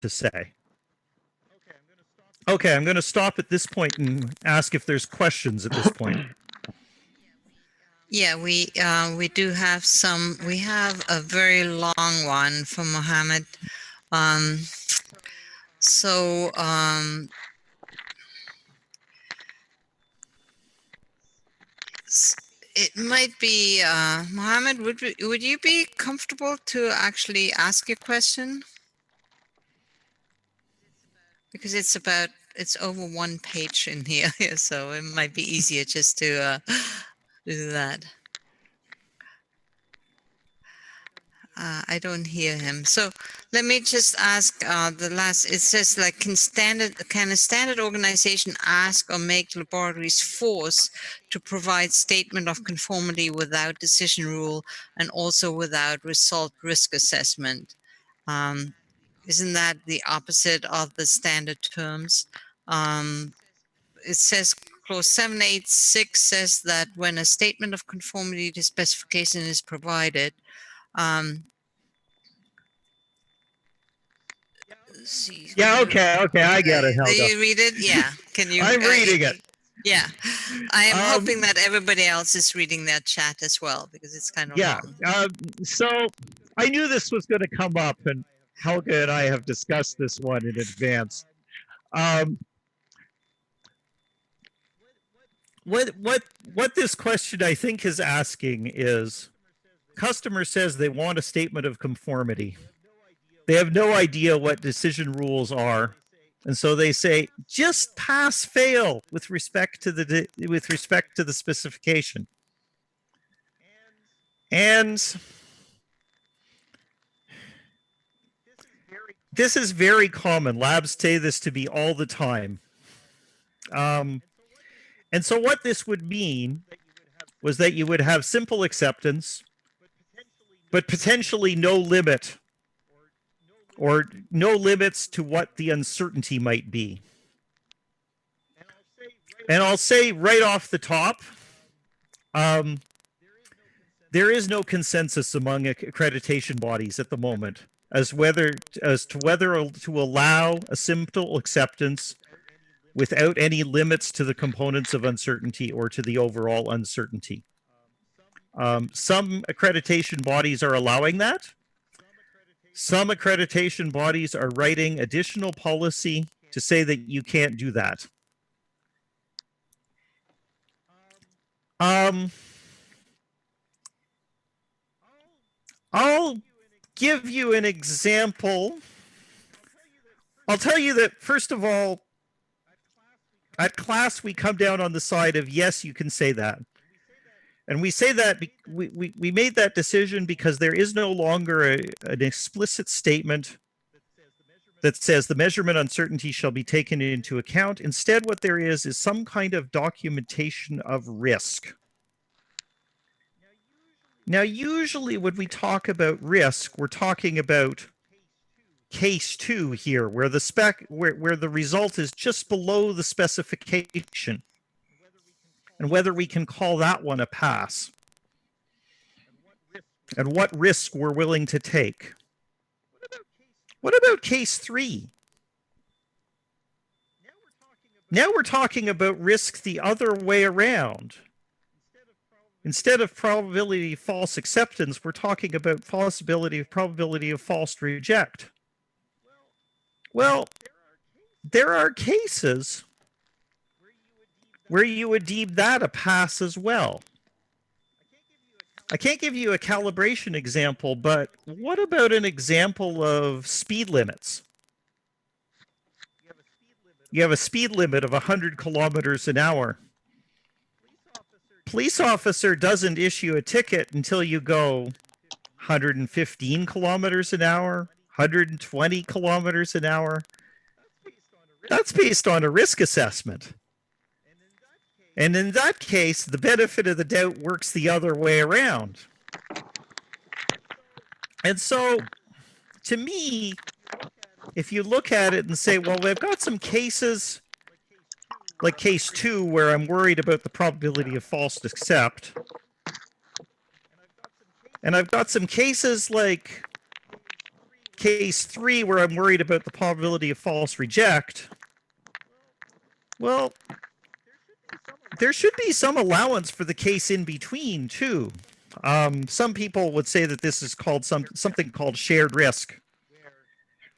to say. Okay, I'm going to stop at this point and ask if there's questions at this point. Yeah, we do have some. We have a very long one from Mohammed. So it might be Mohammed. Would you be comfortable to actually ask your question? Because it's over 1 page in here, so it might be easier just to do that. I don't hear him. So let me just ask the last. It says like, can a standard organization ask or make laboratories force to provide statement of conformity without decision rule and also without result risk assessment? Isn't that the opposite of the standard terms? It says clause 786 says that when a statement of conformity to specification is provided, Yeah, okay, I get it, Helga. Do you read it? Yeah. Can you? I'm reading it. Yeah. I am hoping that everybody else is reading that chat as well, because it's kind of long. So I knew this was going to come up, and Helga and I have discussed this one in advance. What this question I think is asking is, customer says they want a statement of conformity. They have no idea what decision rules are, and so they say just pass fail with respect to the specification. And this is very common. Labs say this to me all the time. And so what this would mean was that you would have simple acceptance, but potentially no limit or no limits to what the uncertainty might be. And I'll say right off the top, there is no consensus among accreditation bodies at the moment as to whether to allow a simple acceptance without any limits to the components of uncertainty or to the overall uncertainty. Some accreditation bodies are allowing that. Some accreditation bodies are writing additional policy to say that you can't do that. I'll give you an example. I'll tell you that, first of all, at class, we come down on the side of, yes, you can say that. And we say that we made that decision because there is no longer an explicit statement that says the measurement uncertainty shall be taken into account. Instead, what there is some kind of documentation of risk. Now, usually when we talk about risk, we're talking about case 2 here, where the result is just below the specification, and whether we can call that one a pass, and what risk we're willing to take. What about case 3? Now we're talking about risk the other way around. Instead of probability of false acceptance, we're talking about probability of false reject. Well, there are cases where you would deem that a pass as well. I can't give you a calibration example, but what about an example of speed limits? You have a speed limit of 100 kilometers an hour. Police officer doesn't issue a ticket until you go 115 kilometers an hour, 120 kilometers an hour. That's based on a risk assessment. And in that case, the benefit of the doubt works the other way around. And so, to me, if you look at it and say, well, we've got some cases, like case 2, where I'm worried about the probability of false accept. And I've got some cases like case 3 where I'm worried about the probability of false reject, well, there should be some allowance for the case in between too. Some people would say that this is called something called shared risk,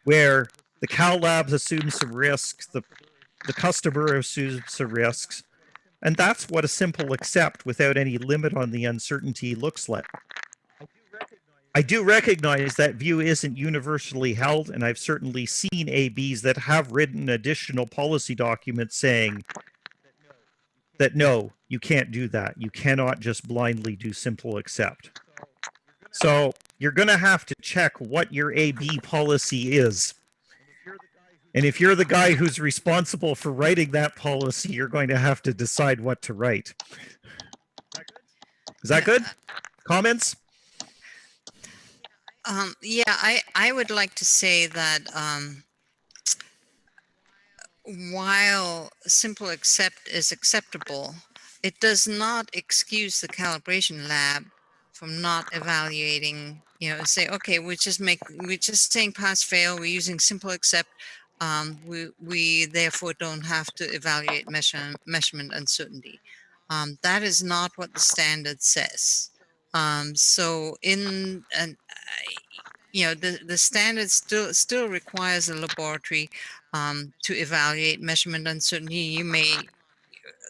where the Cal Labs assumes some risks, the customer assumes some risks, and that's what a simple accept without any limit on the uncertainty looks like. I do recognize that view isn't universally held, and I've certainly seen ABs that have written additional policy documents saying that no, you can't do that. You cannot just blindly do simple accept. So you're going to have to check what your AB policy is. And if you're the guy who's responsible for writing that policy, you're going to have to decide what to write. Is that good? Comments? Yeah, I would like to say that while simple accept is acceptable, it does not excuse the calibration lab from not evaluating, say, okay, we're just saying pass fail, we're using simple accept, we therefore don't have to evaluate measurement uncertainty. That is not what the standard says. So the standard still requires a laboratory to evaluate measurement uncertainty. You may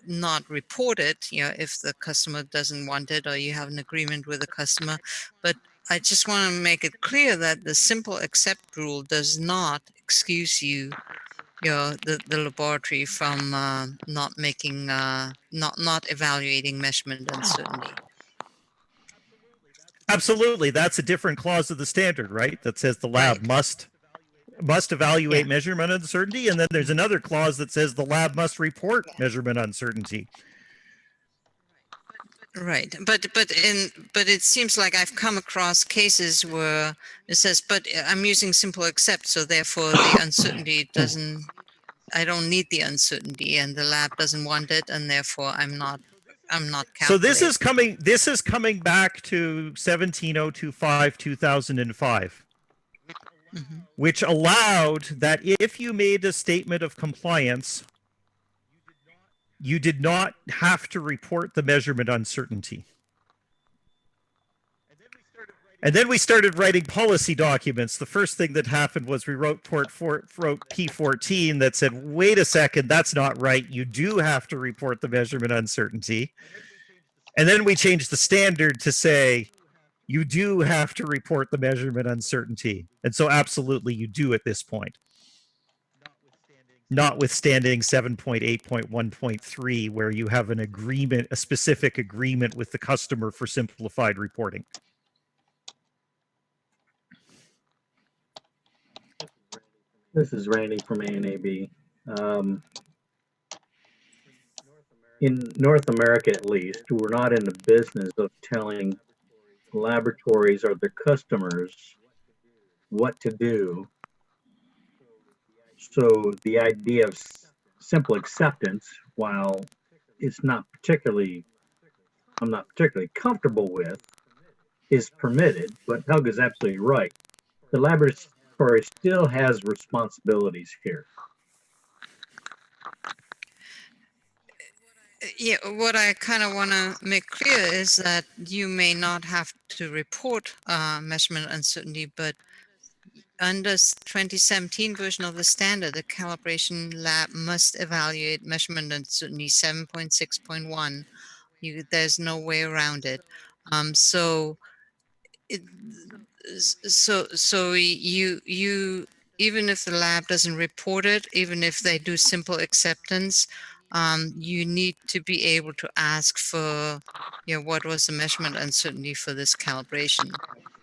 not report it, if the customer doesn't want it or you have an agreement with the customer. But I just want to make it clear that the simple accept rule does not excuse the laboratory from not evaluating measurement uncertainty. Absolutely. That's a different clause of the standard, right? That says the lab must evaluate measurement uncertainty. And then there's another clause that says the lab must report measurement uncertainty. Right. But it seems like I've come across cases where it says, but I'm using simple accept, so therefore the uncertainty I don't need the uncertainty, and the lab doesn't want it, and therefore I'm not calculating. So this is coming back to 17025-2005, which allowed that if you made a statement of compliance, you did not have to report the measurement uncertainty. And then we started writing policy documents. The first thing that happened was we wrote P14 that said, wait a second, that's not right. You do have to report the measurement uncertainty. And then we changed the standard to say, you do have to report the measurement uncertainty. And so absolutely you do at this point. Notwithstanding 7.8.1.3, where you have an agreement, a specific agreement with the customer for simplified reporting. This is Randy from ANAB. In North America, at least, we're not in the business of telling laboratories or their customers what to do. So the idea of simple acceptance, while I'm not particularly comfortable with, is permitted. But Helga's absolutely right. The laboratory still has responsibilities here. Yeah, what I kind of want to make clear is that you may not have to report measurement uncertainty, but under 2017 version of the standard, the calibration lab must evaluate measurement uncertainty 7.6.1. There's no way around it. So you even if the lab doesn't report it, even if they do simple acceptance, you need to be able to ask for, what was the measurement uncertainty for this calibration.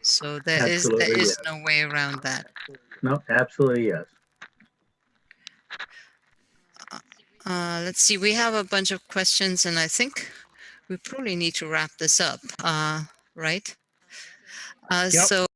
So there is no way around that. No, absolutely yes. Let's see, we have a bunch of questions, and I think we probably need to wrap this up, right? Yep. So